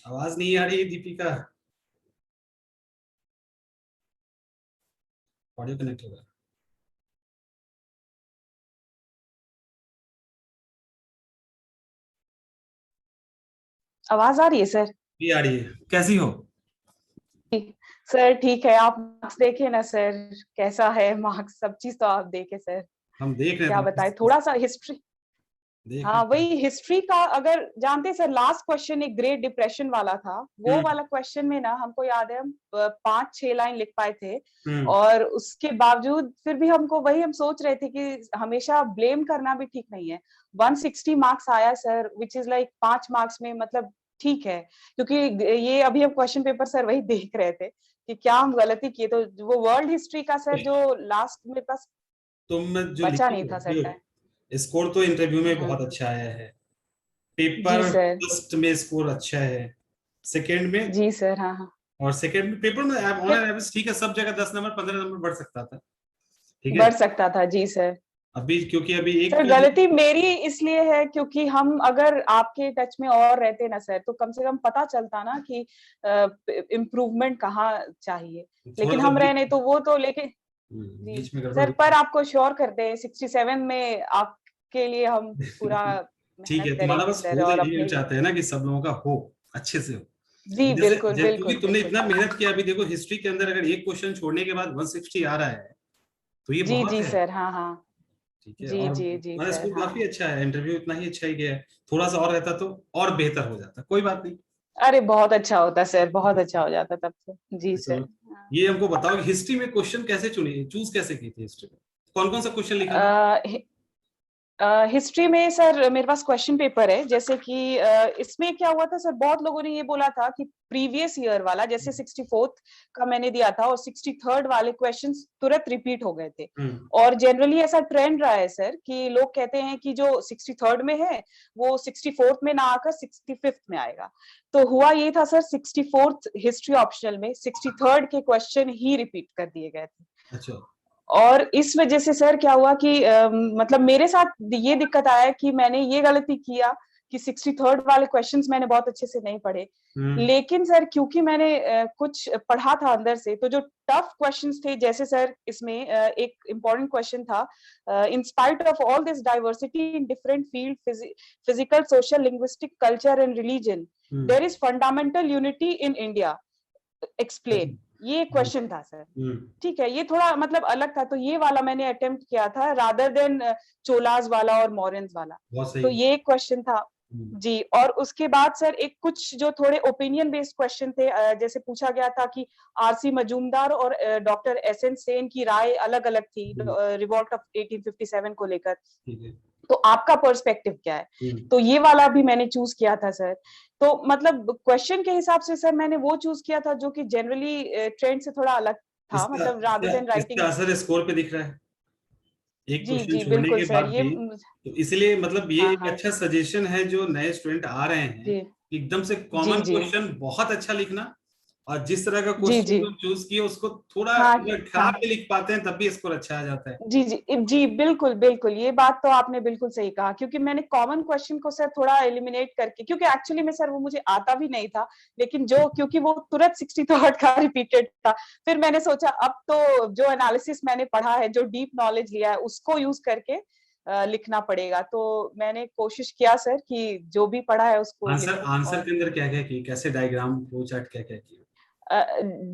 आवाज नहीं आ रही है दीपिका। ऑडियो कनेक्ट होगा। आवाज आ रही है सर? भी आ रही है। कैसी हो? सर ठीक है। आप मार्क्स देखे ना सर? कैसा है मार्क्स? सब चीज तो आप देखे सर। हम देख रहे हैं क्या बताए, थोड़ा सा हिस्ट्री। देख हाँ रहे हैं। वही हिस्ट्री का, अगर जानते सर लास्ट क्वेश्चन एक ग्रेट डिप्रेशन वाला था। वो हम्म। वाला क्वेश्चन में ना हमको याद है हम 5-6 लाइन लिख पाए थे। हम्म। और उसके बावजूद फिर भी हमको वही हम सोच रहे थे कि हमेशा ब्लेम करना भी ठीक नहीं है। 160 मार्क्स आया sir, which is like 5 marks में मतलब ठीक है। क्योंकि ये अभी हम क्वेश्चन पेपर सर वही देख रहे थे कि क्या हम गलती किए। तो वो वर्ल्ड हिस्ट्री का सर जो लास्ट मेरे पास तुम जो बचा लिखे नहीं था सर टाइम। हो स्कोर तो इंटरव्यू में हाँ बहुत अच्छा आया है। जी पेपर सर। फर्स्ट में स्कोर अच्छा है। सेकंड में जी सर। हाँ हाँ। और सेकंड में पेपर में ऑन एवरेज ठीक है, सब जगह 10 नंबर 15 नंबर बढ़ सकता था। ठीक है। बढ़ सकता था जी सर। अभी क्योंकि अभी एक सर गलती मेरी इसलिए है क्योंकि हम अगर आपके टच में और रहते ना सर तो कम से कम पता चलता ना कि इम्प्रूवमेंट कहाँ चाहिए। थोड़ा लेकिन सा हम रहे नहीं तो वो तो लेकिन जी बीच में गड़बड़ सर, हो पर आपको श्योर करते हैं 67 में आपके लिए हम पूरा गई। ठीक मेहनत है, तुम्हारा करेंगे बस सर हो तो और यही अपने लिए। चाहते हैं ना कि सब लोगों का हो, अच्छे से हो। जी जैसे बिल्कुल क्योंकि बिल्कुल तुमने बिल्कुल। इतना मेहनत किया, अभी देखो हिस्ट्री के अंदर अगर एक क्वेश्चन छोड़ने के बाद 160 आ रहा है तो ये जी बहुत जी है। सर। हाँ हाँ। ठीक है। जी और जी जी हमारा सर। स्कूल हाँ काफी अच्छा है, इंटरव्यू इतना ही अच्छा ही गया है। थोड़ा सा और रहता तो और बेहतर हो जाता, कोई बात नहीं। अरे बहुत अच्छा होता सर, बहुत अच्छा हो जाता तब तो जी चलो, सर। ये हमको बताओ कि हिस्ट्री में क्वेश्चन कैसे चुनी, चूज कैसे की थी हिस्ट्री में? कौन कौन सा क्वेश्चन लिखा था? हिस्ट्री में सर मेरे पास क्वेश्चन पेपर है, जैसे कि इसमें क्या हुआ था सर, बहुत लोगों ने ये बोला था कि प्रीवियस ईयर वाला जैसे 64th का मैंने दिया था और 63rd वाले क्वेश्चंस तुरंत रिपीट हो गए थे। हम्म। और जनरली ऐसा ट्रेंड रहा है सर कि लोग कहते हैं कि जो 63rd में है वो 64th में ना आकर 65th में आएगा। तो हुआ ये था सर, 64th हिस्ट्री ऑप्शनल में 63rd के क्वेश्चन ही रिपीट कर दिए गए थे। अच्छा। और इस वजह से सर क्या हुआ कि मतलब मेरे साथ ये दिक्कत आया कि मैंने ये गलती किया कि 63rd वाले क्वेश्चंस मैंने बहुत अच्छे से नहीं पढ़े। हम्म। लेकिन सर क्योंकि मैंने कुछ पढ़ा था अंदर से, तो जो टफ क्वेश्चंस थे, जैसे सर इसमें एक इम्पोर्टेंट क्वेश्चन था, in spite of all this diversity in different field, physical, social, linguistic, culture and religion, there is fundamental unity in India, explain. ये हम्म। क्वेश्चन था सर। हम्म। ठीक है, ये थोड़ा मतलब अलग था, तो ये वाला मैंने अटेम्प्ट किया था रादर देन चोलाज वाला और मॉरियंस वाला। बहुत तो सही। ये क्वेश्चन था हम्म। जी। और उसके बाद सर एक कुछ जो थोड़े ओपिनियन बेस्ड क्वेश्चन थे, जैसे पूछा गया था कि आरसी मजूमदार और डॉक्टर एस एन सेन की राय अलग अलग थी हम्म। रिवॉल्ट ऑफ 1857 को लेकर। ठीक है। तो आपका पर्सपेक्टिव क्या है? हम्म। तो ये वाला भी मैंने चूज किया था सर। तो मतलब क्वेश्चन के हिसाब से सर मैंने वो चूज किया था जो कि जनरली ट्रेंड से थोड़ा अलग था, इसका मतलब रादर इसका देन राइटिंग। इसका असर स्कोर पे दिख रहा है एक जी क्वेश्चन जी छोड़ने बिल्कुल के सर। बाद ये भी। तो इसलिए मतलब ये हाँ एक हाँ। अच्छा सजेशन है जो नए स्टूडेंट आ रहे हैं, जी एकदम से जी कॉमन जी क्वेश्चन बहुत अच्छा लिखना। और जिस तरह का जी क्वेश्चन जी। जो चूज किए उसको थोड़ा हाँ अगर खराब हाँ। भी लिख पाते हैं तब भी स्कोर अच्छा आ जाता है। जी जी जी बिल्कुल बिल्कुल, ये बात तो आपने बिल्कुल सही कहा, क्योंकि मैंने कॉमन क्वेश्चन को सर थोड़ा एलिमिनेट करके, क्योंकि एक्चुअली में सर वो मुझे आता भी नहीं था, लेकिन जो क्योंकि वो तुरंत 63rd का रिपीटेड था, फिर मैंने सोचा अब तो जो एनालिसिस मैंने पढ़ा है, जो डीप नॉलेज लिया है, उसको यूज करके लिखना पड़ेगा। तो मैंने कोशिश किया सर कि जो भी पढ़ा है उसको आंसर लिखूं। आंसर और के अंदर क्या क्या किए, कैसे डायग्राम फ्लो चार्ट क्या क्या किए?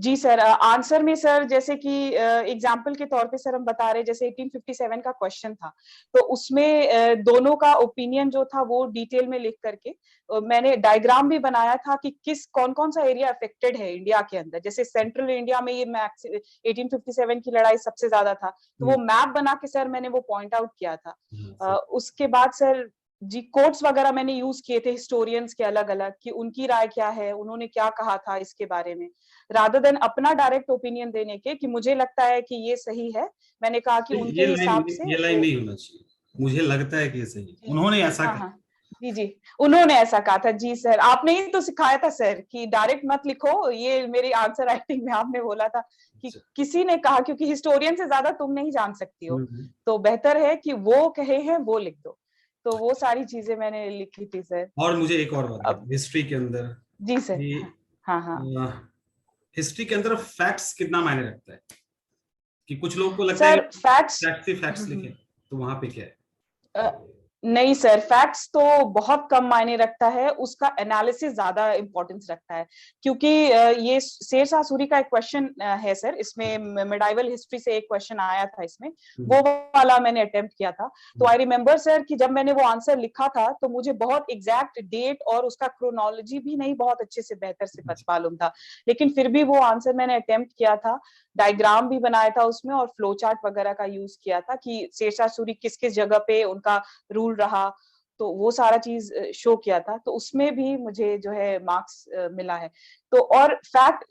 जी सर, आंसर में सर जैसे कि एग्जांपल के तौर पे सर हम बता रहे, जैसे 1857 का क्वेश्चन था, तो उसमें दोनों का ओपिनियन जो था वो डिटेल में लिख करके मैंने डायग्राम भी बनाया था कि किस कौन कौन सा एरिया अफेक्टेड है इंडिया के अंदर। जैसे सेंट्रल इंडिया में ये मैक्स 1857 की लड़ाई सबसे ज्यादा था, तो वो मैप बना के सर मैंने वो पॉइंट आउट किया था। सही। उसके बाद सर जी कोट्स वगैरह मैंने यूज किए थे हिस्टोरियंस के अलग अलग, कि उनकी राय क्या है, उन्होंने क्या कहा था इसके बारे में, रादर देन अपना डायरेक्ट ओपिनियन देने के कि मुझे लगता है कि ये सही है। मैंने कहा कि उनके हिसाब से ये लाइन वो नहीं होना चाहिए, मुझे लगता है कि ये सही है, जी उन्होंने ऐसा हाँ कहा। हाँ जी जी, उन्होंने ऐसा कहा था जी सर। आपने ही तो सिखाया था सर कि डायरेक्ट मत लिखो, ये मेरी आंसर राइटिंग में आपने बोला था कि अच्छा। किसी ने कहा, क्योंकि हिस्टोरियन से ज्यादा तुम नहीं जान सकती हो, हम्म। तो बेहतर है कि वो कहे हैं वो लिख दो। तो वो सारी चीजें मैंने लिखी थी सर। और मुझे एक और बात अब बताओ, हिस्ट्री के अंदर जी सर। कि हाँ हाँ हिस्ट्री के अंदर फैक्ट्स कितना मायने रखता है? कि कुछ लोगों को लगता है सर, कि फैक्ट्स। फैक्ट्स ही फैक्ट्स लिखे, तो वहां पे क्या है? अ, नहीं सर, फैक्ट्स तो बहुत कम मायने रखता है, उसका एनालिसिस ज्यादा इंपॉर्टेंस रखता है। क्योंकि ये शेरशाह सूरी का एक क्वेश्चन है सर, इसमें मिडाइवल हिस्ट्री से एक क्वेश्चन आया था इसमें, वो वाला मैंने अटेम्प्ट किया था। तो आई रिमेम्बर सर कि जब मैंने वो आंसर लिखा था तो मुझे बहुत एग्जैक्ट डेट और उसका क्रोनोलॉजी भी नहीं बहुत अच्छे से बेहतर से मालूम था, लेकिन फिर भी वो आंसर मैंने अटेम्प्ट किया था। डायग्राम भी बनाया था उसमें और फ्लो चार्ट वगैरह का यूज किया था कि शेरशाह सूरी किस किस जगह पे उनका रूल रहा, तो वो सारा चीज शो किया था। तो उसमें भी मुझे जो है मार्क्स मिला है। तो और फैक्ट,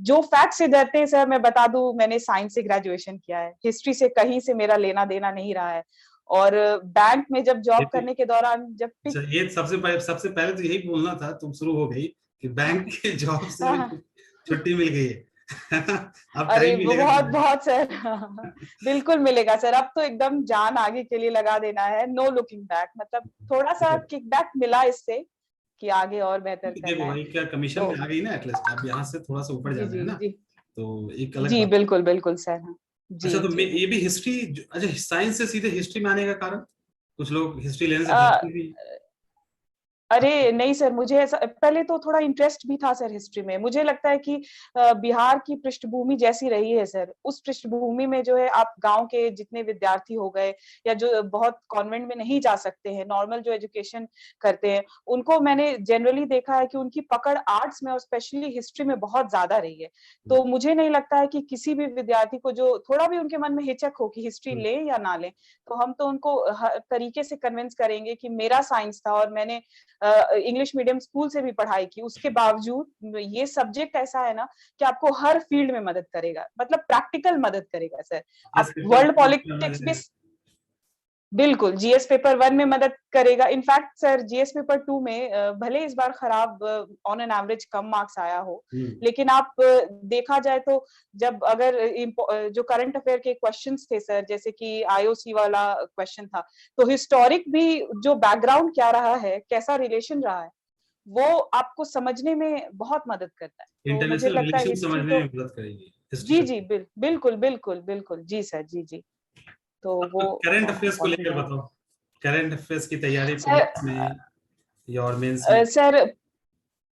जो फैक्ट से डरते हैं सर, मैं बता दूं मैंने साइंस से ग्रेजुएशन किया है, हिस्ट्री से कहीं से मेरा लेना देना नहीं रहा है। और बैंक में जब जॉब करने के दौरान जब ये सबसे पहले तो यही बोलना था, तुम शुरू हो गई कि बैंक के जॉब से भी छुट्टी मिल गई है। अब अरे टाइम वो मिलेगा बहुत तुम्हें। बहुत सर। बिल्कुल मिलेगा सर, अब तो एकदम जान आगे के लिए लगा देना है, नो लुकिंग बैक। मतलब थोड़ा सा किकबैक मिला इससे कि आगे और बेहतर करना देखो है। भाई, क्या कमीशन तो में आ गई ना एटलीस्ट, अब यहाँ से थोड़ा सा ऊपर जी जाना जी है ना, जी तो एक अलग जी, बात। बिल्कुल बिल्कुल सर। हाँ जी अच्छा, तो जी। ये भी हिस्ट्री, अच्छा साइंस से सीधे हिस्ट्री में आने का कारण? कुछ लोग हिस्ट्री लेने से आ, डरते भी। अरे नहीं सर, मुझे ऐसा पहले तो थोड़ा इंटरेस्ट भी था सर हिस्ट्री में। मुझे लगता है कि बिहार की पृष्ठभूमि जैसी रही है सर, उस पृष्ठभूमि में जो है आप गांव के जितने विद्यार्थी हो गए या जो बहुत कॉन्वेंट में नहीं जा सकते हैं, नॉर्मल जो एजुकेशन करते हैं, उनको मैंने जनरली देखा है कि उनकी पकड़ आर्ट्स में और स्पेशली हिस्ट्री में बहुत ज्यादा रही है। तो मुझे नहीं लगता है कि किसी भी विद्यार्थी को जो थोड़ा भी उनके मन में हिचक हो कि हिस्ट्री ले या ना ले, तो हम तो उनको हर तरीके से कन्विंस करेंगे कि मेरा साइंस था और मैंने इंग्लिश मीडियम स्कूल से भी पढ़ाई की, उसके बावजूद ये सब्जेक्ट ऐसा है ना कि आपको हर फील्ड में मदद करेगा, मतलब प्रैक्टिकल मदद करेगा सर। जीएस आप पेपर वर्ल्ड टू पॉलिटिक्स भी बिल्कुल जीएस पेपर 1 में मदद करेगा। इनफैक्ट सर जीएस पेपर 2 में भले इस बार खराब on an average come marks आया हो, लेकिन आप देखा जाए तो जब अगर जो करंट अफेयर के क्वेश्चंस थे सर, जैसे कि आईओसी वाला क्वेश्चन था, तो हिस्टोरिक भी जो बैकग्राउंड क्या रहा है, कैसा रिलेशन रहा है, वो आपको समझने में बहुत मदद करता है। तो मुझे इंटरनेशनल लगता है रिलेशन हिस्ट्री समझने तो में मदद करेगी हिस्ट्री जी से। जी बिल्कुल बिल्कुल बिल्कुल जी सर, जी जी। तो अब वो करंट अफेयर्स को पॉइंट लेकर है बताओ, करंट अफेयर्स की तैयारी सर। प्रीलिम्स में या और मेंस में? सर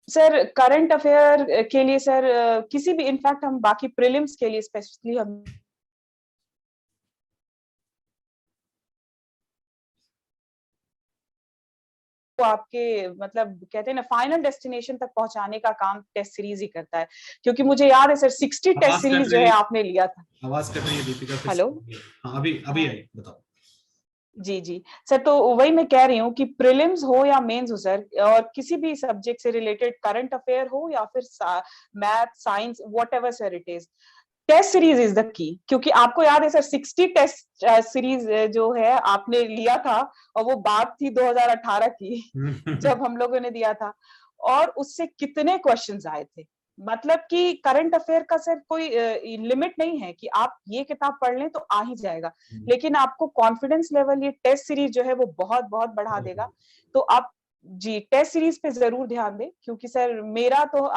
सर करंट अफेयर के लिए सर किसी भी, इनफैक्ट हम बाकी प्रीलिम्स के लिए स्पेशली हम तो आपके मतलब कहते हैं ना फाइनल डेस्टिनेशन तक पहुंचाने का काम टेस्ट सीरीज ही करता है। क्योंकि मुझे याद है सर 60 टेस्ट आवाज कट सीरीज जो रही है है, आपने लिया था। आवाज कट रही है दीपिका, फिर हेलो। से। हाँ, अभी अभी हाँ आई, बताओ। जी जी सर, तो वही मैं कह रही हूँ कि प्रीलिम्स हो या मेंस हो सर, और किसी भी सब्जेक्ट से रिलेटेड करंट अफेयर हो या फिर math science whatever sir it is, test series is the key. क्योंकि आपको याद है सर 60 टेस्ट सीरीज जो है आपने लिया था, और वो बात थी 2018 की जब हम लोगों ने दिया था, और उससे कितने क्वेश्चंस आए थे। मतलब कि करंट अफेयर का सर कोई लिमिट नहीं है कि आप ये किताब पढ़ लें तो आ ही जाएगा, लेकिन आपको कॉन्फिडेंस लेवल ये टेस्ट सीरीज जो है वो बहुत बहुत बढ़ा देगा। तो आप जी टेस्ट सीरीज पे जरूर ध्यान दें, क्योंकि सर मेरा तो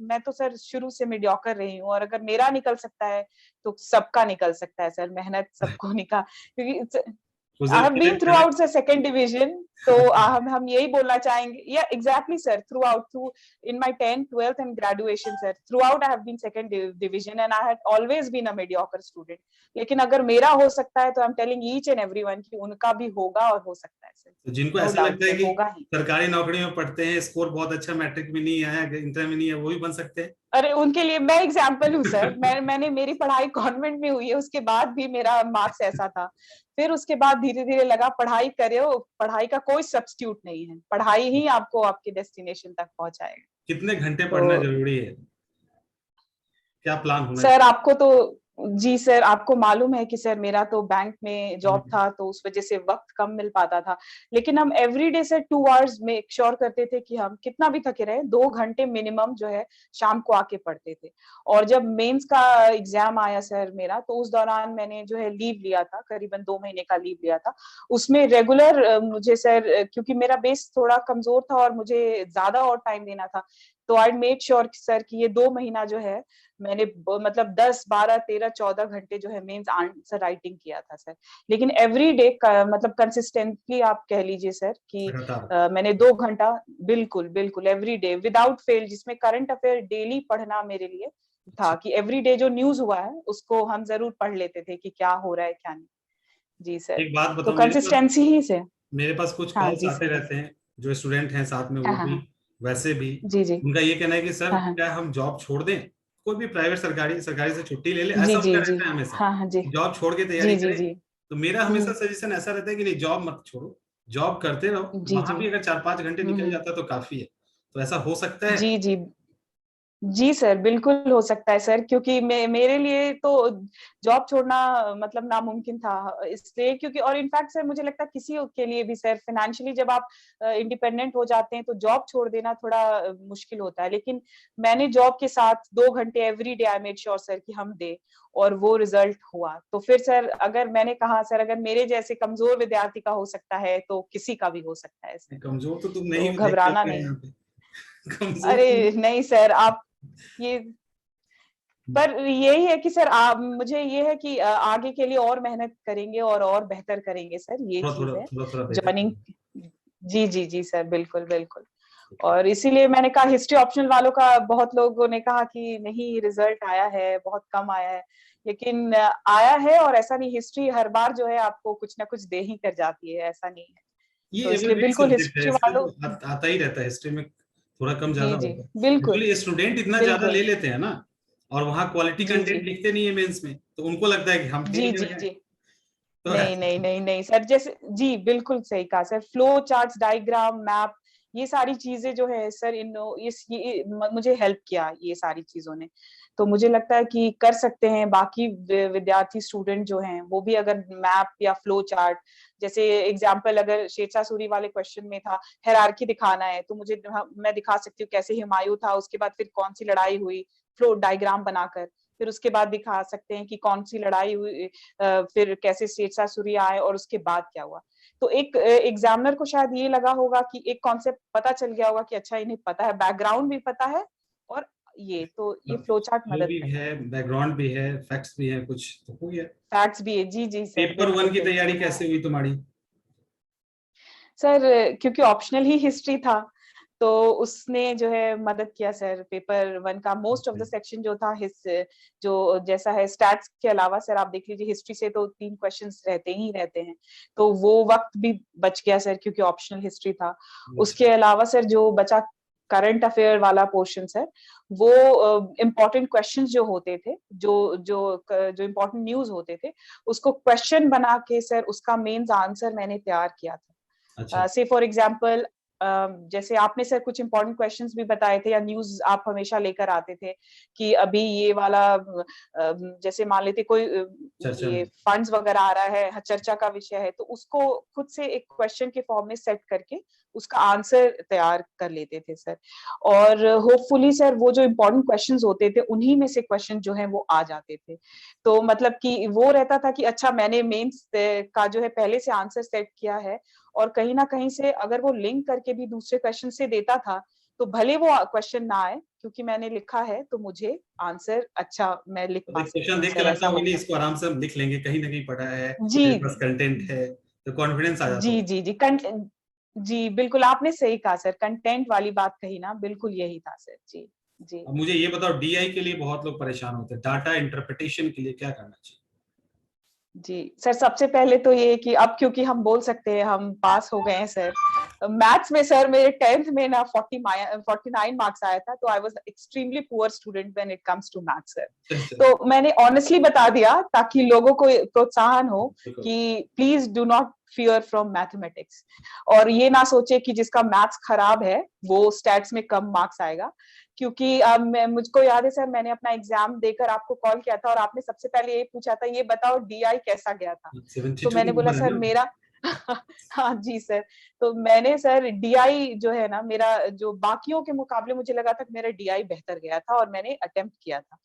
मैं तो सर शुरू से मीडियोकर रही हूँ, और अगर मेरा निकल सकता है तो सबका निकल सकता है सर, मेहनत सबको निकाल, क्योंकि I have been throughout the second division, तो हम यही बोलना चाहेंगे, या exactly sir, through in my 10th 12th and graduation sir, throughout I have been second division and I had always been a mediocre student। लेकिन अगर मेरा हो सकता है तो I'm telling each and everyone कि उनका भी होगा और हो सकता है सर, तो जिनको नो ऐसा डाउट लगता है सर, कि होगा ही। सरकारी नौकरी में पढ़ते हैं, स्कोर बहुत अच्छा मैट्रिक में नहीं आया, इंटर में नहीं है, वो भी बन सकते अरे उनके लिए मैं एग्जाम्पल हूँ सर, हैं। मैंने मेरी पढ़ाई कॉन्वेंट में हुई है, उसके बाद भी मेरा मार्क्स ऐसा था। फिर उसके बाद धीरे धीरे लगा पढ़ाई करो, पढ़ाई का कोई सब्स्टिट्यूट नहीं है, पढ़ाई ही आपको आपके डेस्टिनेशन तक पहुंचाएगा। कितने घंटे पढ़ना तो जरूरी है? क्या प्लान होना सर आपको तो जी सर, आपको मालूम है कि सर मेरा तो बैंक में जॉब चाहिए? था, तो उस वजह से वक्त कम मिल पाता था। लेकिन हम everyday sir 2 hours make sure करते थे कि हम कितना भी थके रहे 2 घंटे मिनिमम जो है शाम को आके पढ़ते थे। और जब मेंस का एग्जाम आया सर मेरा, तो उस दौरान मैंने जो है लीव लिया था, करीबन 2 महीने का लीव लिया था। उसमें रेगुलर मुझे सर, क्योंकि मेरा बेस थोड़ा कमजोर था और मुझे ज्यादा और टाइम देना था, तो आई मेड श्योर सर कि ये 2 महीना जो है मैंने मतलब 10, 12, 13, 14 घंटे जो है मेंस आंसर राइटिंग किया था सर। लेकिन एवरी डे मतलब कंसिस्टेंटली आप कह लीजिए सर कि लगातार। मैंने 2 घंटा बिल्कुल बिल्कुल एवरी डे विदाउट फेल, जिसमें करंट अफेयर डेली पढ़ना मेरे लिए था अच्छा, कि एवरी डे जो न्यूज हुआ है उसको हम जरूर पढ़ लेते थे कि क्या हो रहा है क्या नहीं। जी सर। एक बात तो बताओ, कंसिस्टेंसी ही से। मेरे पास कुछ हाँ कॉल्स जी आते सर। रहते हैं, जो स्टूडेंट हैं साथ में हाँ वो हाँ भी हाँ। वैसे भी, जी जी। उनका ये कहना है कि सर हाँ हाँ। क्या हम जॉब छोड़ दें, कोई भी प्राइवेट सरकारी सरकारी से छुट्टी ले ले, जी ऐसा जी उनका जी। रहता है हमेशा, हाँ हाँ जी। जॉब छोड़ के तैयारी जी जी करें। जी। तो मेरा हमेशा हम्म। सजेशन ऐसा रहता है कि नहीं, जॉब मत छोड़ो, जॉब करते रहो, जी वहां जी। भी अगर 4-5 घंटे निकल हम्म। जाता है तो काफी है। तो ऐसा हो सकता है। जी जी। जी सर, बिल्कुल हो सकता है सर, क्योंकि मेरे लिए तो जॉब छोड़ना मतलब नामुमकिन था, इसलिए क्योंकि और इनफैक्ट सर मुझे लगता है किसी के लिए भी सर, फाइनेंशियली जब आप इंडिपेंडेंट हो जाते हैं तो जॉब छोड़ देना थोड़ा मुश्किल होता है। लेकिन मैंने जॉब के साथ 2 घंटे every day I made sure sir कि हम दे, और वो रिजल्ट हुआ। तो फिर सर अगर मैंने कहा सर अगर मेरे जैसे कमजोर विद्यार्थी का हो सकता है तो किसी का भी हो सकता है सर। कमजोर तो तुम तो नहीं देख घबराना पाते हैं नहीं। यहाँ पे। कमजोर तुम। अरे नहीं सर, आप ये, पर यही है कि सर आप, मुझे ये है कि आगे के लिए और मेहनत करेंगे और बेहतर करेंगे सर, ये थोड़ा चीज थोड़ा है। थोड़ा थोड़ा बेहतर जॉइनिंग। करें। जी जी जी सर, बिल्कुल बिल्कुल। ठीक है। और इसीलिए मैंने कहा हिस्ट्री ऑप्शनल वालों का, बहुत लोगों ने कहा कि नहीं रिजल्ट आया है, बहुत कम आया है, लेकिन आया है। और ऐसा नहीं, हिस्ट्री हर बार जो है आपको कुछ ना कुछ दे ही कर जाती है, ऐसा नहीं है। ये तो इसलिए एवरग्रीन बिल्कुल सब्जेक्ट है, हिस्ट्री इसमें वालों। तो आता ही रहता है, हिस्ट्री में थोड़ा कम जी ज्यादा जी होगा। बिल्कुल एक्चुअली स्टूडेंट इतना ज्यादा बिल्कुल। ले लेते हैं ना, और वहाँ क्वालिटी जी जी कंटेंट लिखते नहीं है मेंस में, तो उनको लगता है कि हम फेल जी कर जी गए। जी। तो नहीं ऐसा नहीं नहीं नहीं सर, जैसे जी बिल्कुल सही कहा sir, flow charts, diagram, map, ये सारी चीजें जो है सर, इन मुझे हेल्प किया ये सारी चीजों ने। तो मुझे लगता है कि कर सकते हैं बाकी विद्यार्थी स्टूडेंट जो हैं वो भी, अगर मैप या फ्लो चार्ट, जैसे एग्जाम्पल अगर शेरशाह सूरी वाले क्वेश्चन में था हायरार्की दिखाना है, तो मुझे मैं दिखा सकती हूँ कैसे हुमायूं था, उसके बाद फिर कौन सी लड़ाई हुई, फ्लो डायग्राम बनाकर, फिर उसके बाद दिखा सकते हैं कि कौन सी लड़ाई हुई, फिर कैसे शेरशाह सूरी आए और उसके बाद क्या हुआ। तो एक एग्जामिनर को शायद ये लगा होगा कि एक कॉन्सेप्ट पता चल गया होगा कि अच्छा इन्हें पता है, बैकग्राउंड भी पता है, और ये तो ये फ्लो चार्ट वो मदद भी करता है, है। बैकग्राउंड भी है, फैक्ट्स भी है, कुछ तो हो गया। फैक्ट्स भी है, जी जी सर, पेपर वन बिल्कुल की बिल्कुल। तैयारी हाँ कैसे हुई तुम्हारी? सर, क्योंकि ऑप्शनल ही हिस्ट्री था तो उसने जो है मदद किया सर। पेपर वन का मोस्ट ऑफ द सेक्शन जो था हिस जो जैसा है स्टैट्स के अलावा सर, आप देख लीजिए हिस्ट्री से तो 3 क्वेश्चंस रहते ही रहते हैं, तो वो वक्त भी बच गया सर क्योंकि ऑप्शनल हिस्ट्री था। अच्छा। उसके अलावा सर जो बचा करंट अफेयर वाला पोर्शन सर, वो इम्पोर्टेंट क्वेश्चंस जो होते थे, जो जो जो इम्पोर्टेंट न्यूज होते थे, उसको क्वेश्चन बना के सर उसका मेंस आंसर मैंने तैयार किया अच्छा। था। से फॉर एग्जांपल, जैसे आपने सर कुछ इंपॉर्टेंट क्वेश्चंस भी बताए थे, या न्यूज आप हमेशा लेकर आते थे कि अभी ये वाला जैसे मान लेते कोई चर्चा ये में। फंड्स वगैरह आ रहा है, चर्चा का विषय है, तो उसको खुद से एक क्वेश्चन के फॉर्म में सेट करके उसका आंसर तैयार कर लेते थे सर। और होपफुली सर वो जो इम्पोर्टेंट क्वेश्चंस होते थे उन्हीं में से क्वेश्चन जो है वो आ जाते थे। तो मतलब कि वो रहता था कि अच्छा मैंने मेंस का जो है पहले से आंसर सेट किया है, और कहीं ना कहीं से अगर वो लिंक करके भी दूसरे क्वेश्चन से देता था, तो भले वो क्वेश्चन ना आए, क्योंकि मैंने लिखा है तो मुझे आंसर अच्छा मैं लिख तो पा एक सकती क्वेश्चन हूँ देख के सर, लगता ऐसा होगा नहीं, होता इसको आराम से हम लिख लेंगे, कहीं ना कहीं पढ़ा है, जी मेरे पास कंटेंट है, तो कॉन्फिडेंस आ जाता जी होगा। जी जी जी बिल्कुल आपने सही कहा सर, कंटेंट वाली बात कही ना, बिल्कुल यही था सर। जी जी अब मुझे ये बताओ, डीआई के लिए बहुत लोग परेशान होते हैं, डाटा इंटरप्रिटेशन के लिए क्या करना चाहिए? जी सर, सबसे पहले तो ये कि अब क्योंकि हम बोल सकते हैं हम पास हो गए हैं सर, मैथ्स में सर मेरे 10th में ना 49 मार्क्स आया था, तो I was extremely poor student when it comes to maths sir. अच्छा। तो मैंने ऑनेस्टली बता दिया ताकि लोगों को प्रोत्साहन हो देखो। कि please do not fear from mathematics, और ये ना सोचे कि जिसका मैथ्स खराब है वो स्टैट्स में कम मार्क्स आएगा। क्योंकि मुझको याद है सर, मैंने अपना एग्जाम देकर आपको कॉल किया था और आपने सबसे पहले ये पूछा था ये बताओ डीआई कैसा गया था। तो 72 मैंने बोला नंबर है सर ना? मेरा हाँ जी सर। तो मैंने सर डीआई जो है ना, मेरा जो बाकियों के मुकाबले मुझे लगा था कि मेरा डीआई बेहतर गया था और मैंने अटेम्प्ट किया था।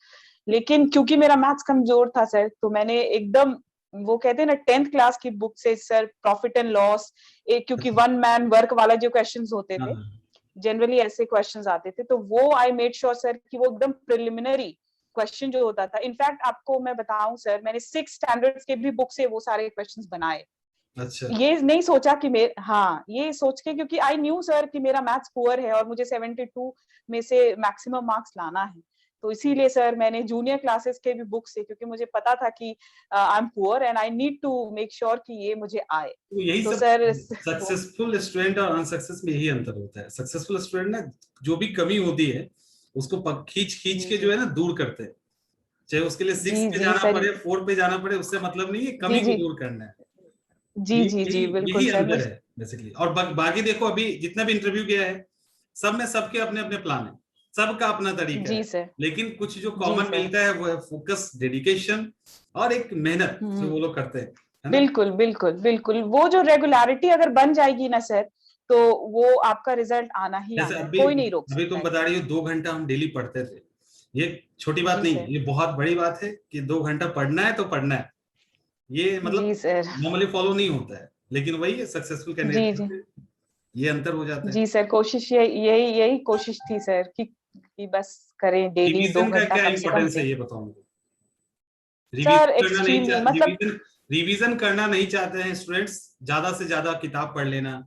लेकिन क्योंकि मेरा मैथ्स कमजोर था सर, तो मैंने एकदम वो कहते हैं ना 10th क्लास की बुक से सर प्रॉफिट एंड लॉस, एक क्योंकि अच्छा। वन मैन वर्क वाला जो क्वेश्चंस होते हाँ थे, हाँ। जनरली ऐसे क्वेश्चंस आते थे, तो वो आई मेड श्योर सर कि वो एकदम प्रिलिमिनरी क्वेश्चन जो होता था, इनफैक्ट आपको मैं बताऊं सर, मैंने 6 स्टैंडर्ड्स के भी बुक से वो सारे क्वेश्चंस बनाए। अच्छा। ये नहीं सोचा कि मैं, हाँ ये सोच के, क्योंकि आई न्यू सर कि मेरा मैथ्स पुअर है और मुझे 72 में से मैक्सिमम मार्क्स लाना है, तो इसीलिए सर मैंने जूनियर क्लासेस के भी बुक से, क्योंकि मुझे पता था कि I am poor and I need to make sure कि ये मुझे आए। तो यही तो सब सर सक्सेसफुल स्टूडेंट और अनसक्सेस में यही अंतर होता है। सक्सेसफुल स्टूडेंट ना जो भी कमी होती है उसको खींच खींच जी के जो जी है ना दूर करते हैं, चाहे उसके लिए 6 जी पे जी जाना सर, पड़े, 4 पे जाना पड़े, उससे मतलब नहीं है, जी कमी को जी दूर करना है। जी जी यही जी बिल्कुल यही सर, अंतर है बेसिकली। और बाकी देखो अभी जितना भी इंटरव्यू किया है, सब में सबके अपने अपने प्लान है, सबका अपना तरीका जी है, सर, लेकिन कुछ जो जी कॉमन सर, मिलता है वो है फोकस, डेडिकेशन और एक मेहनत जो वो लोग करते हैं, है ना। बिल्कुल बिल्कुल बिल्कुल, वो जो रेगुलरिटी अगर बन जाएगी ना सर, तो वो आपका रिजल्ट आना ही जैसे आना है, अभी कोई नहीं रोक अभी सकता तुम है बता सर। रही हो 2 घंटा हम डेली पढ़ते थे, ये छोटी बात जी नहीं सर, है, ये बहुत बड़ी बात है कि 2 घंटा पढ़ना है तो पढ़ना है। ये मतलब जी सर, नॉर्मली फॉलो नहीं होता है, लेकिन वही है सक्सेसफुल जी कैंडिडेट जी में ये अंतर हो जाता है। जी सर, कोशिश यही यही कोशिश थी सर कि बस करें डेली दो रिवीजन का घंटा क्या कम से कम इंपॉर्टेंस दें। है ये बताओ मुझे। सर रिवीजन करना नहीं एक्सट्रीमली, चाह मतलब रिवीजन करना नहीं चाहते हैं स्टूडेंट्स, ज्यादा से ज्यादा किताब पढ़ लेना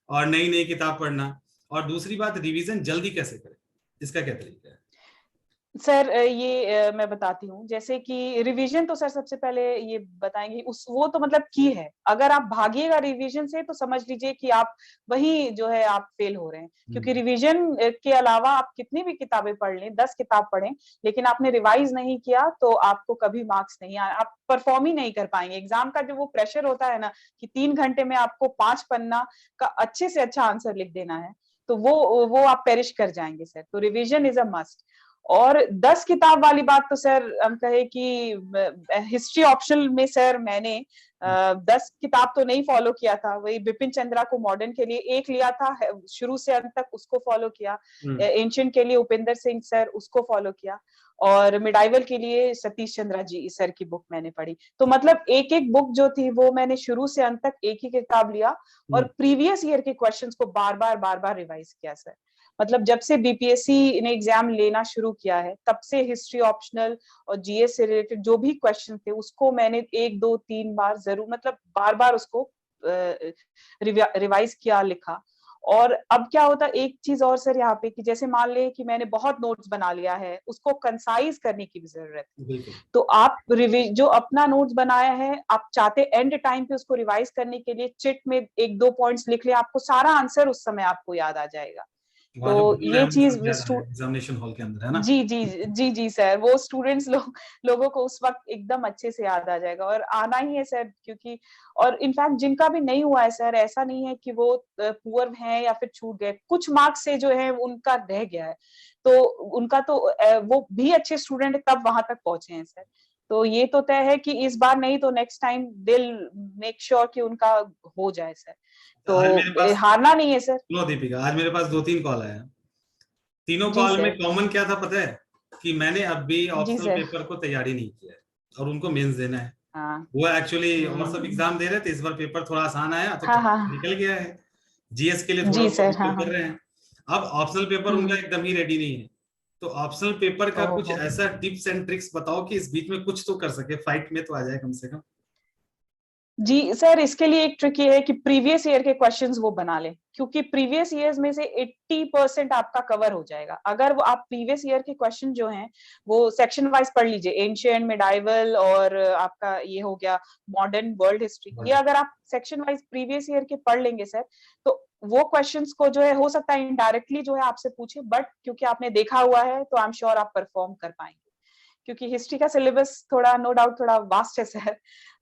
और नई नई किताब पढ़ना। और दूसरी बात, रिवीजन जल्दी कैसे करें, इसका क्या तरीका है। सर ये मैं बताती हूँ, जैसे कि रिवीजन तो सर सबसे पहले ये बताएंगे, उस वो तो मतलब की है, अगर आप भागिएगा रिवीजन से तो समझ लीजिए कि आप वही जो है आप फेल हो रहे हैं, क्योंकि रिवीजन के अलावा आप कितनी भी किताबें पढ़ लें, 10 किताब पढ़ें, लेकिन आपने रिवाइज नहीं किया तो आपको कभी मार्क्स नहीं आए, आप परफॉर्म ही नहीं कर पाएंगे। एग्जाम का जो वो प्रेशर होता है ना, कि 3 घंटे में आपको 5 पन्ना का अच्छे से अच्छा आंसर लिख देना है, तो वो आप पेरिश कर जाएंगे सर। तो रिवीजन इज अ मस्ट। और 10 किताब वाली बात तो सर हम कहे कि हिस्ट्री ऑप्शनल में सर मैंने 10 किताब तो नहीं फॉलो किया था, वही बिपिन चंद्रा को मॉडर्न के लिए एक लिया था, शुरू से अंत तक उसको फॉलो किया, एंशिएंट के लिए उपेंद्र सिंह सर उसको फॉलो किया, और मिडाइवल के लिए सतीश चंद्रा जी सर की बुक मैंने पढ़ी। तो मतलब एक एक बुक जो थी वो मैंने शुरू से अंत तक एक ही किताब लिया, और प्रीवियस ईयर के क्वेश्चंस को बार बार रिवाइज किया सर। मतलब जब से बीपीएससी ने एग्जाम लेना शुरू किया है, तब से हिस्ट्री ऑप्शनल और जीएस से रिलेटेड जो भी क्वेश्चन थे उसको मैंने 1 2 3 बार जरूर, मतलब बार बार उसको रिवाइज किया, लिखा। और अब क्या होता है, एक चीज और सर यहाँ पे, कि जैसे मान ले कि मैंने बहुत नोट्स बना लिया है, उसको कंसाइज करने की भी जरूरत है। बिल्कुल। तो आप जो अपना नोट्स बनाया है, आप चाहते एंड टाइम पे उसको रिवाइज करने के लिए चिट में 1 2 पॉइंट्स लिख ले, आपको सारा आंसर उस समय आपको याद आ जाएगा। वहाँ तो जो बिल्कुल ये एविडेंस चीज ज्यादा है एग्जामिनेशन हॉल के अंदर, है ना। जी जी जी जी सर, वो स्टूडेंट्स लोगों को उस वक्त एकदम अच्छे से याद आ जाएगा, और आना ही है सर, क्योंकि और इनफैक्ट जिनका भी नहीं हुआ है सर, ऐसा नहीं है कि वो पुअर हैं या फिर छूट गए, कुछ मार्क्स से जो है उनका रह गया है, तो उनका तो वो भी अच्छे स्टूडेंट तब वहां तक पहुंचे हैं सर। तो ये तो तय है कि इस बार नहीं तो नेक्स्ट टाइम दिल मेक श्योर कि उनका हो जाए सर। आज मेरे तो पास, हारना नहीं है सर। सुनो दीपिका, आज मेरे पास 2 3 कॉल आया, तीनों जी कॉल में सर, कॉमन क्या था पता है, कि मैंने अब भी जी ऑप्शनल सर, पेपर को तैयारी नहीं किया है और उनको मेंस देना है। हाँ, वो एक्चुअली और सब हम्म, एग्जाम दे रहे थे, इस बार पेपर थोड़ा आसान आया तो हाँ हाँ निकल गया है। जीएस के लिए थोड़ा जी बहुत सर, हाँ रिवीजन हाँ, कर रहे हैं। अब ऑप्शनल पेपर उनका हम्म, एकदम ही रेडी नहीं है, तो ऑप्शनल पेपर का कुछ ओहो, ऐसा टिप्स एंड ट्रिक्स बताओ कि इस बीच में कुछ तो कर सके, फाइट में तो आ जाए कम से कम। जी सर, इसके लिए एक ट्रिक ये है कि प्रीवियस ईयर के क्वेश्चंस वो बना लें, क्योंकि प्रीवियस ईयर्स में से 80% आपका कवर हो जाएगा अगर वो आप प्रीवियस ईयर के क्वेश्चन जो हैं वो सेक्शन वाइज पढ़ लीजिए, एंशिएंट, मिडाइवल और आपका ये हो गया मॉडर्न वर्ल्ड हिस्ट्री, ये अगर आप सेक्शन वाइज प्रीवियस ईयर के पढ़ लेंगे सर, तो वो क्वेश्चंस को जो है हो सकता है इनडायरेक्टली जो है आपसे पूछे, बट क्योंकि आपने देखा हुआ है तो आई एम श्योर आप परफॉर्म कर पाएंगे, क्योंकि हिस्ट्री का सिलेबस थोड़ा नो डाउट थोड़ा वास्ट है सर,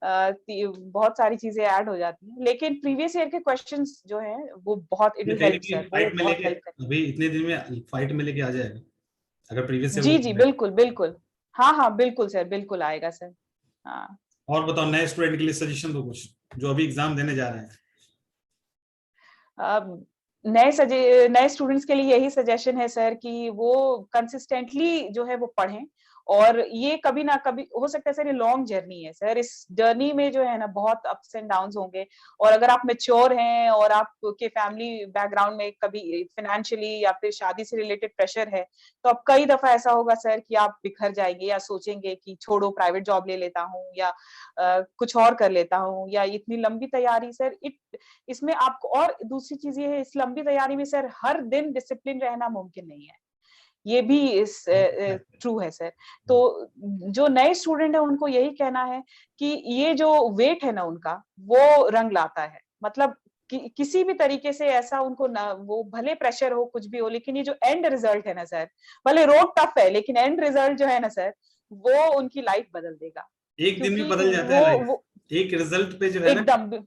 बहुत सारी चीजें ऐड हो जाती हैं, लेकिन प्रीवियस ईयर के क्वेश्चंस जो हैं वो बहुत, इट मैं विल कहीं ना हेल्प कहीं सर, वो फाइट में बहुत लेके, हेल्प करें। अभी इतने दिन में फाइट में लेके आ जाएगा अगर प्रीवियस से वो जी जी कर रहे हैं। बिल्कुल बिल्कुल, हाँ हाँ बिल्कुल सर, बिल्कुल आएगा सर। हाँ, और बताओ नए स्टूडेंट के लिए सजेशन दो कुछ, जो अभी एग्जाम देने जा रहे हैं। अब नए स्टूडेंट्स के लिए यही सजेशन है सर कि वो कंसिस्टेंटली जो है वो पढ़ें, और ये कभी ना कभी हो सकता है सर, ये लॉन्ग जर्नी है सर। इस जर्नी में जो है ना बहुत अप्स एंड डाउन्स होंगे, और अगर आप मेच्योर हैं और आपके फैमिली बैकग्राउंड में कभी फाइनेंशियली या फिर शादी से रिलेटेड प्रेशर है, तो अब कई दफा ऐसा होगा सर कि आप बिखर जाएंगे या सोचेंगे कि छोड़ो, प्राइवेट जॉब ले लेता हूँ या कुछ और कर लेता हूँ, या इतनी लंबी तैयारी सर, इसमें आपको और दूसरी चीज ये है, इस लंबी तैयारी में सर हर दिन डिसिप्लिन रहना मुमकिन नहीं है, ये भी इस ट्रू है सर। तो जो नए स्टूडेंट है उनको यही कहना है कि ये जो वेट है ना उनका, वो रंग लाता है। मतलब किसी भी तरीके से ऐसा उनको ना, वो भले प्रेशर हो कुछ भी हो, लेकिन ये जो एंड रिजल्ट है ना सर, भले रोड टफ है लेकिन एंड रिजल्ट जो है ना सर, वो उनकी लाइफ बदल देगा। एक दिन में क्योंकि बदल जाता है लाइफ, एक रिजल्ट पे जो है ना। एकदम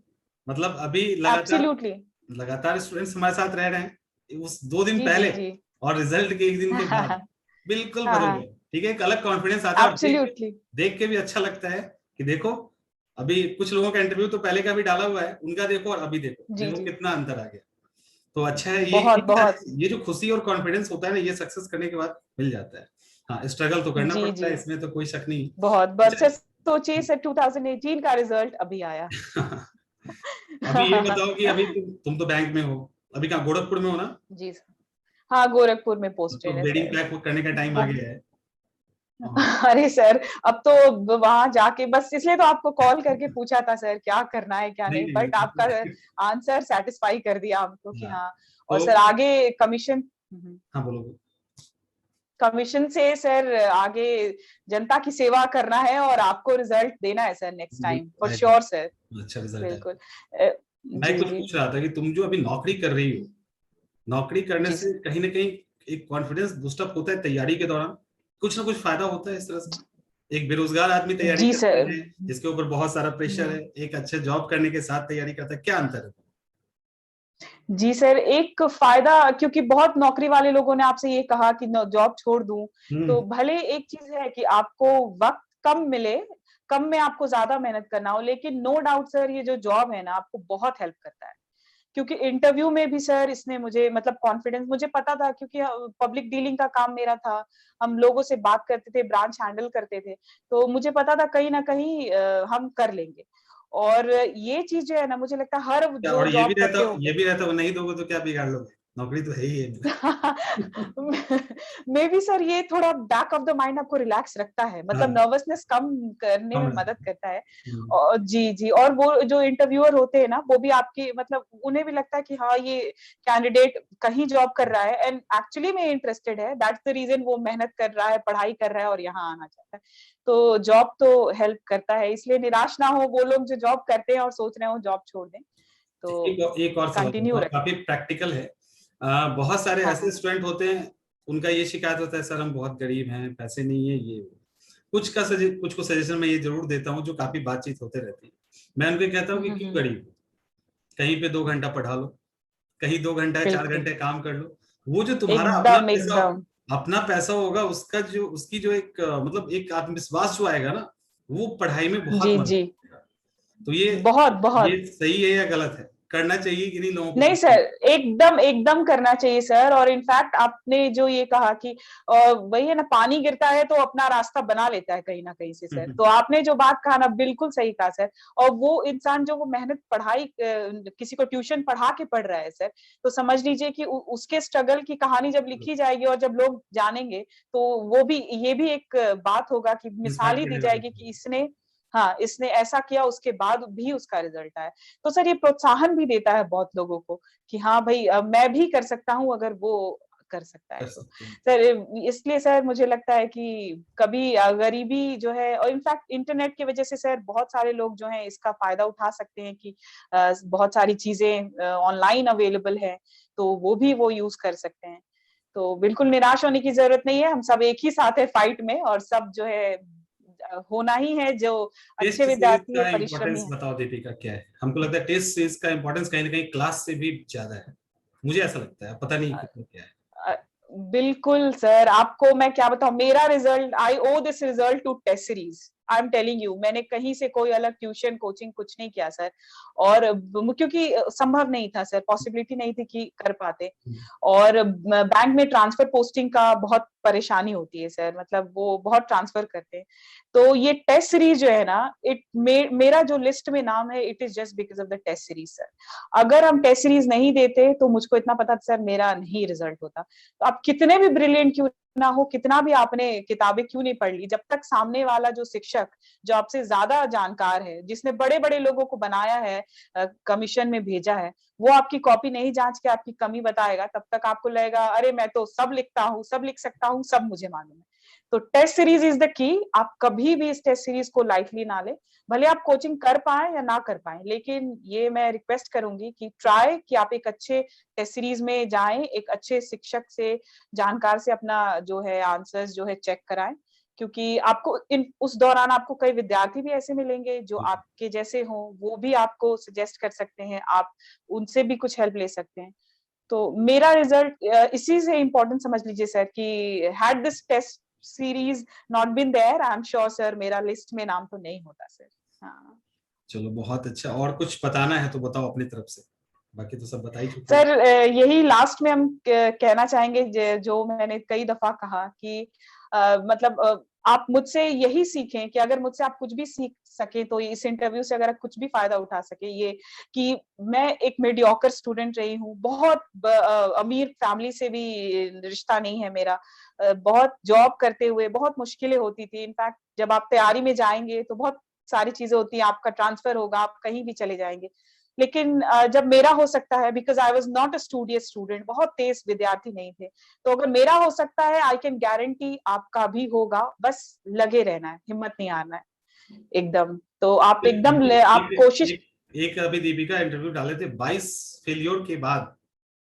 मतलब अभी लगातार एब्सोल्युटली लगातार स्टूडेंट्स हमारे साथ रह रहे हैं, उस 2 दिन जी जी पहले जी और रिजल्ट के एक दिन के बाद हाँ बिल्कुल बदल हाँ गए। ठीक है, एक अलग कॉन्फिडेंस आता है, और एब्सोल्युटली देख के भी अच्छा लगता है कि देखो, अभी कुछ लोगों का इंटरव्यू तो पहले का भी डाला हुआ है, उनका देखो और अभी देखो, जी देखो जी कितना अंतर आ गया। तो अच्छा है, बहुत बहुत ये जो खुशी और कॉन्फिडेंस होता है ना, ये सक्सेस करने के बाद मिल जाता है। हाँ, स्ट्रगल तो करना जी पड़ता जी है, इसमें तो कोई शक नहीं। बहुत बस अच्छा, सोचिए सर 2018 का रिजल्ट अभी आया। अभी ये बताओ कि अभी तुम तो बैंक में हो, अभी कहाँ, गोरखपुर में हो ना? जी सर, हाँ गोरखपुर में तो पोस्टेड है वेडिंग सर। पैक करने का टाइम आ वो गया है। हाँ, अरे सर, अब तो वहां जाके बस इसलिए तो आपको कॉल करके पूछा था सर क्या करना है क्या नहीं नहीं, नहीं बट आपका नहीं। आंसर सेटिस्फाई कर दिया हमको कि हाँ, हाँ। और तो सर आगे कमीशन, हाँ बोलो। कमीशन से सर आगे जनता की सेवा करना है और आपको रिजल्ट देना है सर नेक्स्ट टाइम फॉर बिल्कुल आएगा, श्योर सर। अच्छा रिजल्ट आएगा। बिल्कुल मैं जी कुछ जी पूछ रहा था कि तुम जो अभी नौकरी कर रही हो, नौकरी करने जी से सर कहीं ना कहीं एक कॉन्फिडेंस बूस्टअप होता है तैयारी के दौरान, कुछ ना कुछ फायदा होता है इस तरह से? एक बेरोजगार आदमी तैयारी जी करता सर। है जिसके ऊपर बहुत सारा प्रेशर है, एक अच्छे जॉब करने के साथ तैयारी करता है, क्या अंतर है? जी सर, एक फायदा, क्योंकि बहुत नौकरी वाले लोगों ने आपसे ये कहा कि जॉब छोड़ दूं, तो हम्म। भले एक चीज है कि आपको वक्त कम मिले, कम में आपको ज्यादा मेहनत करना हो, लेकिन नो डाउट सर ये जो जॉब है ना आपको बहुत हेल्प करता है। क्योंकि इंटरव्यू में भी सर इसने मुझे मतलब कॉन्फिडेंस, मुझे पता था क्योंकि पब्लिक डीलिंग का काम मेरा था, हम लोगों से बात करते थे, ब्रांच हैंडल करते थे, तो मुझे पता था कहीं ना कहीं हम कर लेंगे। और ये चीज जो है ना, मुझे लगता है हर क्या, जो और जॉब करते ये होंगे भी रहता वो नहीं दोगे तो क्या बिगाड़ लोगे, नौकरी तो है ही है। मे बी सर ये थोड़ा बैक ऑफ द माइंड आपको रिलैक्स रखता है, मतलब हाँ, नर्वसनेस कम करने में हम मदद करता है। हम्म, और जी जी, और वो जो इंटरव्यूअर होते हैं ना, वो भी आपके मतलब उन्हें भी लगता है कि हाँ ये कैंडिडेट कहीं जॉब कर रहा है एंड एक्चुअली में इंटरेस्टेड है, दैट्स द रीजन वो मेहनत कर रहा है, पढ़ाई कर रहा है और यहाँ आना चाहता है। तो जॉब तो हेल्प करता है, इसलिए निराश ना हो वो लोग जो जॉब करते हैं और सोच रहे हो जॉब छोड़ दें, तो एक और सवाल कंटिन्यू और रखें। काफी प्रैक्टिकल है। बहुत सारे हाँ ऐसे हाँ स्टूडेंट होते हैं, उनका ये शिकायत होता है, सर हम बहुत गरीब हैं, पैसे नहीं है, ये वो। कुछ को सजेशन मैं ये जरूर देता हूँ, जो काफी बातचीत होते रहती है। मैं उनको कहता हूँ कि क्यों हम्म। गरीब हो? कहीं पे 2 घंटा पढ़ा लो, कहीं 2 घंटा 4 घंटे बिल्कुल काम कर लो। वो जो तुम्हारा एकदम एकदम अपना पैसा होगा, उसका जो उसकी जो एक मतलब एक आत्मविश्वास जो आएगा ना, वो पढ़ाई में बहुत जी मदद जी, करेगा। तो बहुत बहुत। ये सही है या गलत है, करना चाहिए कि नहीं लोगों को नहीं कुछ? सर, एकदम एकदम करना चाहिए सर। और इनफैक्ट आपने जो ये कहा कि वही है ना, पानी गिरता है तो अपना रास्ता बना लेता है कहीं ना कहीं से सर, तो आपने जो बात कहा ना बिल्कुल सही कहा सर। और वो इंसान जो वो मेहनत पढ़ाई किसी को ट्यूशन पढ़ा के पढ़ रहा है सर, तो समझ लीजिए कि उसके स्ट्रगल की कहानी जब लिखी जाएगी और जब लोग जानेंगे, तो वो भी ये भी एक बात होगा कि मिसाल इंस्पायर ही दी करने वाला जाएगी कि इसने, हाँ इसने ऐसा किया उसके बाद भी उसका रिजल्ट आया। तो सर ये प्रोत्साहन भी देता है बहुत लोगों को कि हाँ भाई मैं भी कर सकता हूँ अगर वो कर सकता है कर तो। सकते हैं। सर इसलिए सर मुझे लगता है कि कभी गरीबी जो है, और इनफैक्ट इंटरनेट की वजह से सर बहुत सारे लोग जो हैं इसका फायदा उठा सकते हैं कि बहुत सारी चीजें ऑनलाइन अवेलेबल है, तो वो भी वो यूज कर सकते हैं। तो बिल्कुल निराश होने की जरूरत नहीं है, हम सब एक ही साथ है फाइट में, और सब जो है होना ही है, जो अच्छे टेस्ट सीरीज विद्यार्थी है, का परिश्रमी इम्पोर्टेंस है। बताओ दीपिका, क्या है? हमको लगता है टेस्ट सीरीज का इम्पोर्टेंस कहीं ना कहीं क्लास से भी ज्यादा है, मुझे ऐसा लगता है, पता नहीं कितना क्या है। अ, बिल्कुल सर, आपको मैं क्या बताऊं, मेरा result, I owe this result to test series. I am telling you, मैंने कहीं से कोई अलग ट्यूशन कोचिंग कुछ नहीं किया सर, और क्योंकि संभव नहीं था सर, पॉसिबिलिटी नहीं थी कि कर पाते। और बैंक में ट्रांसफर पोस्टिंग का बहुत परेशानी होती है सर, मतलब वो बहुत ट्रांसफर करते हैं। तो ये टेस्ट सीरीज जो है ना, मेरा जो लिस्ट में नाम है, it is just because of the test series sir. अगर हम टेस्ट सीरीज नहीं देते तो मुझको इतना पता था सर, मेरा नहीं रिजल्ट होता। तो आप कितने भी ब्रिलियंट क्यों ना हो, कितना भी आपने किताबें क्यों नहीं पढ़ ली, जब तक सामने वाला जो शिक्षक जो आपसे ज्यादा जानकार है, जिसने बड़े बड़े लोगों को बनाया है, कमीशन में भेजा है, वो आपकी कॉपी नहीं जांच के आपकी कमी बताएगा, तब तक आपको लगेगा अरे मैं तो सब लिखता हूँ, सब लिख सकता हूँ, सब मुझे मालूम है। तो टेस्ट सीरीज इज द की। आप कभी भी इस टेस्ट सीरीज को लाइटली ना ले, भले आप कोचिंग कर पाए या ना कर पाए, लेकिन ये मैं रिक्वेस्ट करूंगी कि ट्राई कि आप एक अच्छे टेस्ट सीरीज में जाएं, एक अच्छे शिक्षक से, जानकार से अपना जो है आंसर्स जो है चेक कराएं, क्योंकि आपको उस दौरान आपको कई विद्यार्थी भी ऐसे मिलेंगे जो आपके जैसे हों, वो भी आपको सजेस्ट कर सकते हैं, आप उनसे भी कुछ हेल्प ले सकते हैं। तो मेरा रिजल्ट इसी से इम्पोर्टेंट समझ लीजिए सर, कि had this test series not been there, I am sure sir मेरा लिस्ट में नाम तो नहीं होता सर। हाँ चलो बहुत अच्छा, और कुछ बताना है तो बताओ अपनी तरफ से, बाकी तो सब बता ही चुके सर, यही लास्ट में हम कहना चाहेंगे, जो मैंने कई दफा कहा कि मतलब आप मुझसे यही सीखें कि अगर मुझसे आप कुछ भी सीख सके तो इस इंटरव्यू से अगर आप कुछ भी फायदा उठा सके, ये कि मैं एक मीडियोकर स्टूडेंट रही हूँ, बहुत अमीर फैमिली से भी रिश्ता नहीं है मेरा, बहुत जॉब करते हुए बहुत मुश्किलें होती थी। इनफैक्ट जब आप तैयारी में जाएंगे तो बहुत सारी चीजें होती हैं, आपका ट्रांसफर होगा, आप कहीं भी चले जाएंगे, लेकिन जब मेरा हो सकता है, because I was not a studious student, बहुत तेज विद्यार्थी नहीं थे, तो अगर मेरा हो सकता है, आई कैन गारंटी आपका भी होगा, बस लगे रहना है, हिम्मत नहीं हारना है एकदम। तो आप एकदम आप कोशिश। एक अभी दीपिका इंटरव्यू डाले थे, 22 फेलियर के बाद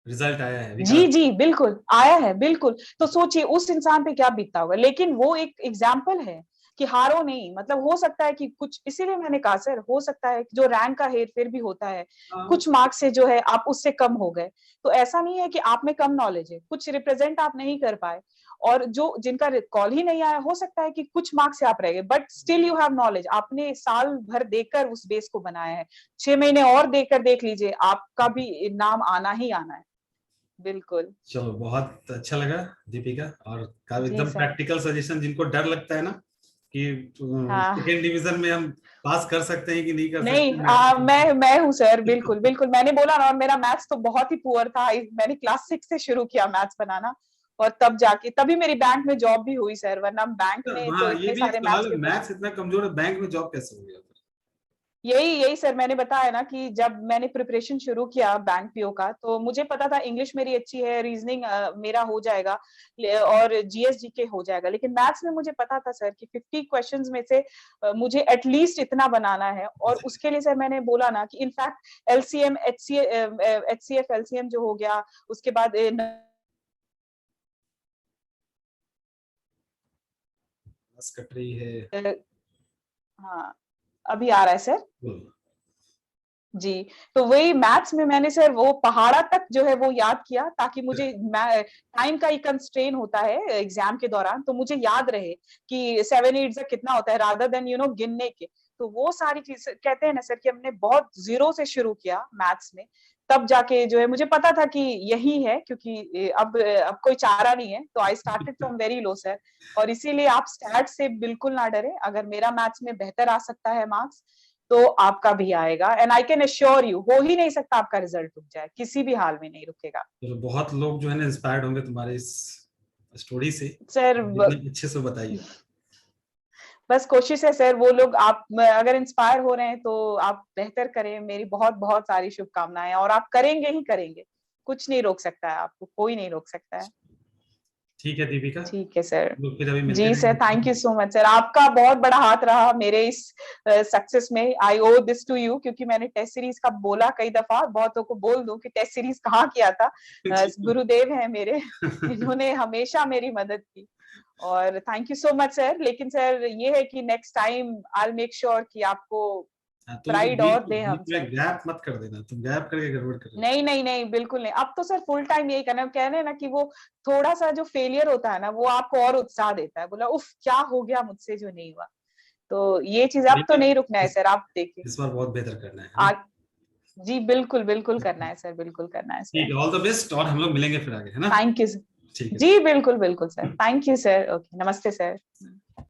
रिजल्ट आया है विकास। जी जी बिल्कुल आया है, बिल्कुल। तो सोचिए उस इंसान पे क्या बीतता होगा, लेकिन वो एक एग्जाम्पल है कि हारो नहीं, मतलब हो सकता है कि कुछ, इसीलिए मैंने कहा सर, हो सकता है जो रैंक का हेर फेर भी होता है, कुछ मार्क्स से जो है आप उससे कम हो गए, तो ऐसा नहीं है कि आप में कम नॉलेज है, कुछ रिप्रेजेंट आप नहीं कर पाए, और जो जिनका कॉल ही नहीं आया, हो सकता है कि कुछ मार्क्स से आप रह गए, but still you have knowledge, आपने साल भर देकर उस बेस को बनाया है, 6 महीने और देकर देख लीजिए, आपका भी नाम आना ही आना है। बिल्कुल। चलो बहुत अच्छा लगा दीपिका, और जी एकदम सर। प्रैक्टिकल सजेशन, जिनको डर लगता है ना कि हाँ सेकेंड डिवीजन में हम पास कर सकते हैं कि नहीं कर नहीं, सकते, मैं मैं हूँ सर, बिल्कुल बिल्कुल, मैंने बोला ना, और मेरा मैथ्स तो बहुत ही पुअर था, मैंने क्लास 6 से शुरू किया मैथ्स बनाना, और तब जाके तभी मेरी बैंक में जॉब भी हुई सर, वरना बैंक में तो हाँ, ये इतने भी एक सारे सवाल मैथ्स है, पेपर। मैथ्स इतना कमजोर है, बैंक में जॉब कैसे हो गया? यही यही सर, मैंने बताया ना कि जब मैंने प्रिपरेशन शुरू किया बैंक पीओ का, तो मुझे पता था इंग्लिश मेरी अच्छी है, रीजनिंग मेरा हो जाएगा, और जीएस जीके हो जाएगा, लेकिन मैथ्स में मुझे पता था सर कि 50 क्वेश्चंस में से मुझे एटलीस्ट इतना बनाना है, और उसके लिए सर मैंने बोला ना कि इनफैक्ट एलसीएम एचसीएफ एलसीएम जो हो गया, उसके बाद बस कट रही है। हाँ अभी आ रहा है सर। बोलो। जी। तो वही मैथ्स में मैंने सर वो पहाड़ा तक जो है वो याद किया, ताकि मुझे टाइम का ही कंस्ट्रेन होता है एग्जाम के दौरान, तो मुझे याद रहे कि 7 8 कितना होता है, रादर देन गिनने के। तो वो सारी चीज, कहते हैं ना सर कि हमने बहुत जीरो से शुरू किया मैथ्स में, तब जाके जो है मुझे पता था कि यही है, क्योंकि अब कोई चारा नहीं है, तो I started from very low sir. और इसीलिए आप स्टार्ट से बिल्कुल ना डरे, अगर मेरा मैथ्स में बेहतर आ सकता है मार्क्स, तो आपका भी आएगा, and I can assure you, हो ही नहीं सकता आपका रिजल्ट रुक जाए, किसी भी हाल में नहीं रुकेगा। तो बहुत लोग जो है ना इंस्पायर्ड होंगे तुम्हारे इस स्टोरी से, सर जितने अच्छे से बताइए। बस कोशिश है सर, वो लोग, आप अगर इंस्पायर हो रहे हैं तो आप बेहतर करें, मेरी बहुत बहुत सारी शुभकामनाएं, और आप करेंगे ही करेंगे, कुछ नहीं रोक सकता है आपको, कोई नहीं रोक सकता है। ठीक है दीपिका, ठीक है सर। लोग फिर अभी मिलते जी सर, थैंक रहेंगे। यू सो मच सर, आपका बहुत बड़ा हाथ रहा मेरे इस सक्सेस में, आई ओ दिस टू यू, क्योंकि मैंने टेस्ट सीरीज का बोला कई दफा, बहुतों को बोल दूं कि टेस्ट सीरीज कहाँ किया था, गुरुदेव है मेरे, इन्होंने हमेशा मेरी मदद की, और thank you so much sir. लेकिन सर ये है कि next time I make sure कि आपको हाँ, तुम प्राइड बीच और दें हम बीच में सर। गैप मत कर देना, तुम गैप करके गड़बड़ कर रहे हो। नहीं नहीं नहीं, बिल्कुल नहीं, अब तो सर फुल टाइम यही करना है, कह रहे हैं ना कि वो थोड़ा सा जो फेलियर होता है ना, वो आपको और उत्साह देता है, बोला उफ क्या हो गया मुझसे जो नहीं हुआ, तो ये चीज अब तो नहीं रुकना है सर, आप देखिए इस बार बहुत बेहतर करना है ना? जी बिल्कुल बिल्कुल करना है सर, बिल्कुल करना है ठीक सर। है, ऑल द बेस्ट, और हम लोग मिलेंगे फिर आगे, है ना? Thank you. ठीक है। जी बिल्कुल बिल्कुल sir, thank you sir. Okay, नमस्ते सर।